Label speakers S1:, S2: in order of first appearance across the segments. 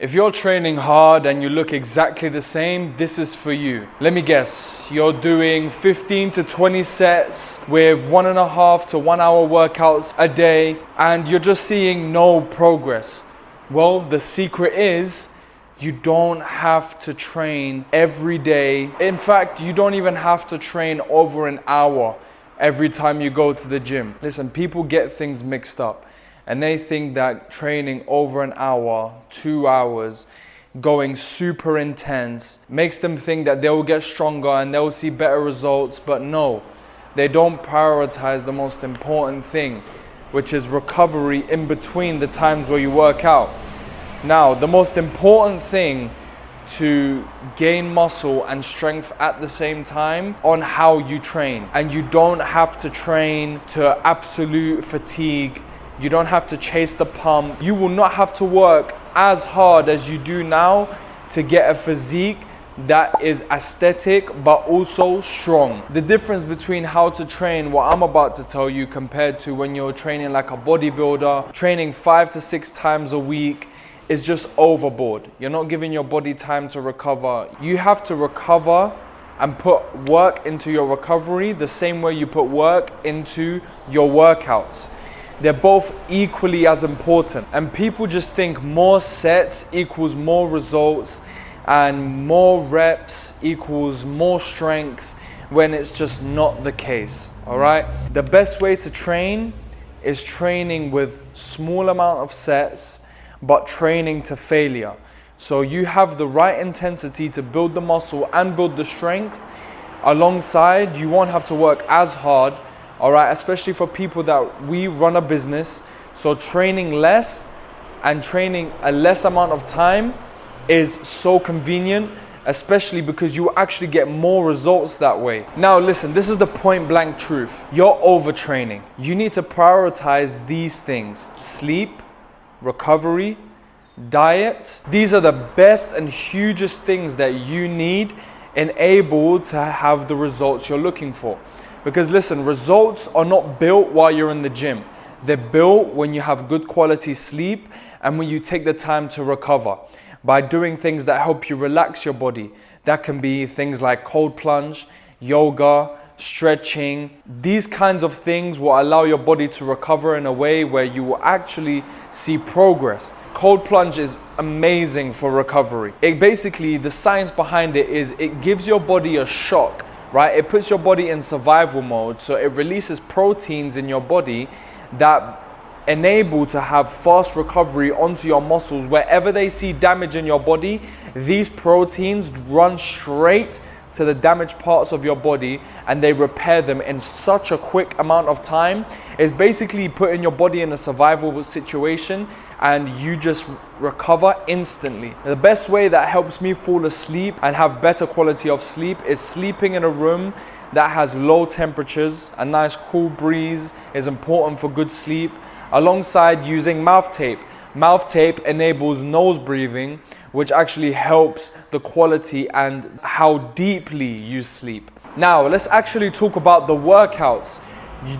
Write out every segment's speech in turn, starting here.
S1: If you're training hard and you look exactly the same, this is for you. Let me guess, you're doing 15 to 20 sets with 1.5 to 1 hour workouts a day and you're just seeing no progress. Well, the secret is you don't have to train every day. In fact, you don't even have to train over an hour every time you go to the gym. Listen, people get things mixed up. And they think that training over an hour, 2 hours, going super intense, makes them think that they will get stronger and they'll see better results. But no, they don't prioritize the most important thing, which is recovery in between the times where you work out. Now, the most important thing to gain muscle and strength at the same time on how you train. And you don't have to train to absolute fatigue. You don't have to chase the pump. You will not have to work as hard as you do now to get a physique that is aesthetic but also strong. The difference between how to train, what I'm about to tell you, compared to when you're training like a bodybuilder, training 5 to 6 times a week, is just overboard. You're not giving your body time to recover. You have to recover and put work into your recovery the same way you put work into your workouts. They're both equally as important. And people just think more sets equals more results and more reps equals more strength, when it's just not the case, all right? The best way to train is training with small amount of sets, but training to failure. So you have the right intensity to build the muscle and build the strength. Alongside, you won't have to work as hard. All right, especially for people that we run a business. So training less and training a less amount of time is so convenient, especially because you actually get more results that way. Now listen, this is the point blank truth. You're overtraining. You need to prioritize these things: sleep, recovery, diet. These are the best and hugest things that you need and able to have the results you're looking for. Because listen, results are not built while you're in the gym. They're built when you have good quality sleep and when you take the time to recover by doing things that help you relax your body. That can be things like cold plunge, yoga, stretching. These kinds of things will allow your body to recover in a way where you will actually see progress. Cold plunge is amazing for recovery. The science behind it is it gives your body a shock. Right? It puts your body in survival mode, so it releases proteins in your body that enable to have fast recovery onto your muscles. Wherever they see damage in your body, these proteins run straight to the damaged parts of your body and they repair them in such a quick amount of time. It's basically putting your body in a survival situation and you just recover instantly. The best way that helps me fall asleep and have better quality of sleep is sleeping in a room that has low temperatures. A nice cool breeze is important for good sleep, alongside using mouth tape. Mouth tape enables nose breathing, which actually helps the quality and how deeply you sleep. Now, let's actually talk about the workouts.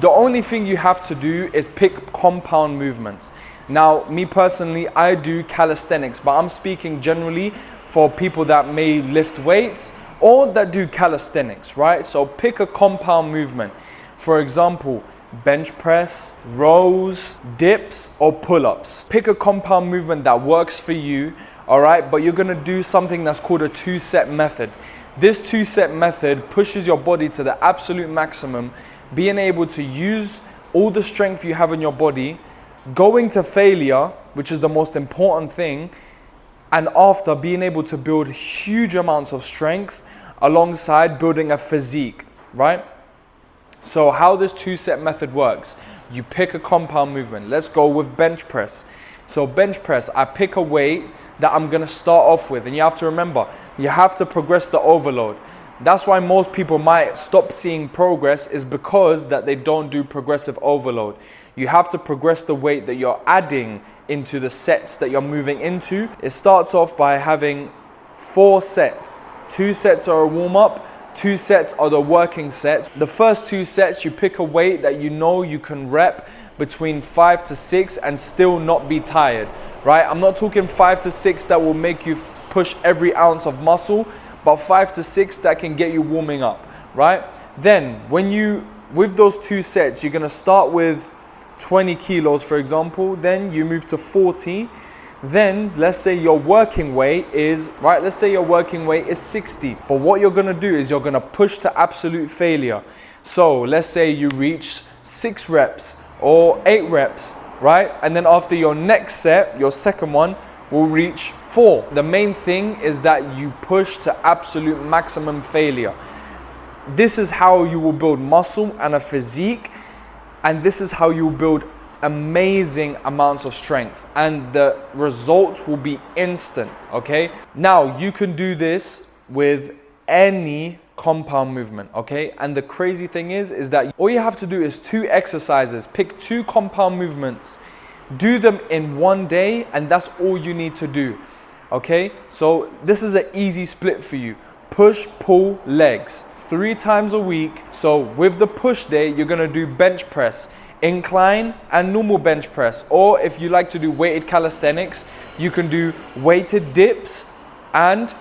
S1: The only thing you have to do is pick compound movements. Now, me personally, I do calisthenics, but I'm speaking generally for people that may lift weights or that do calisthenics, right? So pick a compound movement. For example, bench press, rows, dips, or pull-ups. Pick a compound movement that works for you, all right? But you're gonna do something that's called a 2-set method. This 2-set method pushes your body to the absolute maximum, being able to use all the strength you have in your body, going to failure, which is the most important thing, and after being able to build huge amounts of strength alongside building a physique, right? So how this 2-set method works, you pick a compound movement. Let's go with bench press. So bench press, I pick a weight that I'm gonna start off with, and you have to remember, you have to progress the overload. That's why most people might stop seeing progress, is because that they don't do progressive overload. You have to progress the weight that you're adding into the sets that you're moving into. It starts off by having 4 sets. 2 sets are a warm-up, 2 sets are the working sets. The first 2 sets, you pick a weight that you know you can rep between 5 to 6 and still not be tired, right? I'm not talking 5 to 6 that will make you push every ounce of muscle, but 5 to 6 that can get you warming up, right? Then with those 2 sets, you're gonna start with 20 kilos, for example, then you move to 40. Then let's say your working weight is, right, let's say your working weight is 60. But what you're gonna do is you're gonna push to absolute failure. So let's say you reach 6 reps or 8 reps, right? And then after your next set, your second one will reach 4. The main thing is that you push to absolute maximum failure. This is how you will build muscle and a physique, and this is how you will build amazing amounts of strength, and the results will be instant, okay? Now, you can do this with any compound movement, okay? And the crazy thing is that all you have to do is 2 exercises. Pick 2 compound movements, do them in one day, and that's all you need to do, okay? So this is an easy split for you. Push, pull, legs, 3 times a week. So with the push day, you're gonna do bench press, incline and normal bench press. Or if you like to do weighted calisthenics, you can do weighted dips and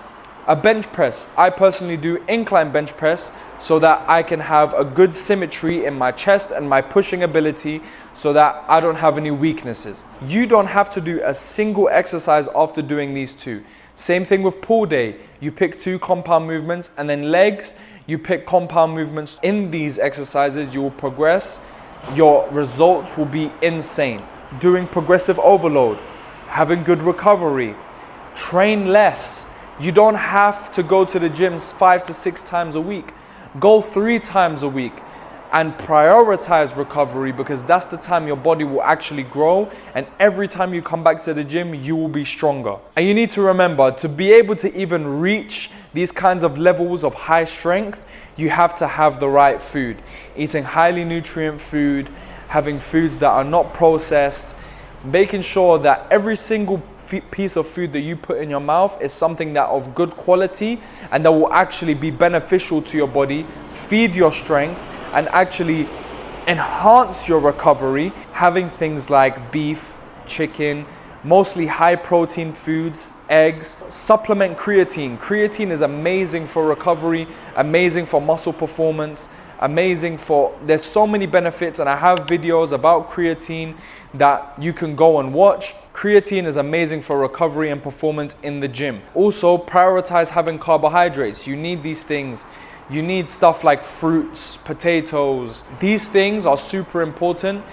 S1: a bench press. I personally do incline bench press so that I can have a good symmetry in my chest and my pushing ability so that I don't have any weaknesses. You don't have to do a single exercise after doing these 2. Same thing with pull day. You pick 2 compound movements, and then legs, you pick compound movements. In these exercises, you will progress. Your results will be insane. Doing progressive overload, having good recovery, train less. You don't have to go to the gym 5 to 6 times a week. Go 3 times a week and prioritize recovery, because that's the time your body will actually grow, and every time you come back to the gym, you will be stronger. And you need to remember, to be able to even reach these kinds of levels of high strength, you have to have the right food. Eating highly nutrient food, having foods that are not processed, making sure that every single piece of food that you put in your mouth is something that of good quality and that will actually be beneficial to your body, feed your strength, and actually enhance your recovery. Having things like beef, chicken, mostly high protein foods, eggs. Supplement creatine. Creatine is amazing for recovery, amazing for muscle performance, there's so many benefits, and I have videos about creatine that you can go and watch. Creatine is amazing for recovery and performance in the gym. Also, prioritize having carbohydrates. You need these things. You need stuff like fruits, potatoes. These things are super important.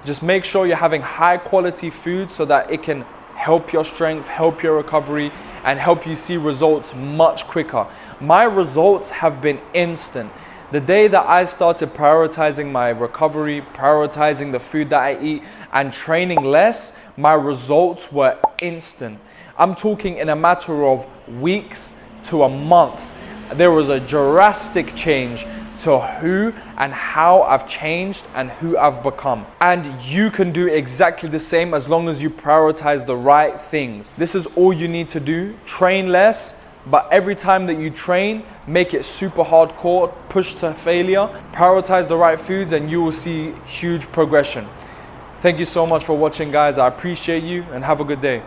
S1: Just make sure you're having high quality food so that it can help your strength, help your recovery, and help you see results much quicker. My results have been instant. The day that I started prioritizing my recovery, prioritizing the food that I eat, and training less, my results were instant. I'm talking in a matter of weeks to a month. There was a drastic change to who and how I've changed and who I've become. And you can do exactly the same as long as you prioritize the right things. This is all you need to do. Train less, but every time that you train, make it super hardcore, push to failure, prioritize the right foods, and you will see huge progression. Thank you so much for watching, guys. I appreciate you, and have a good day.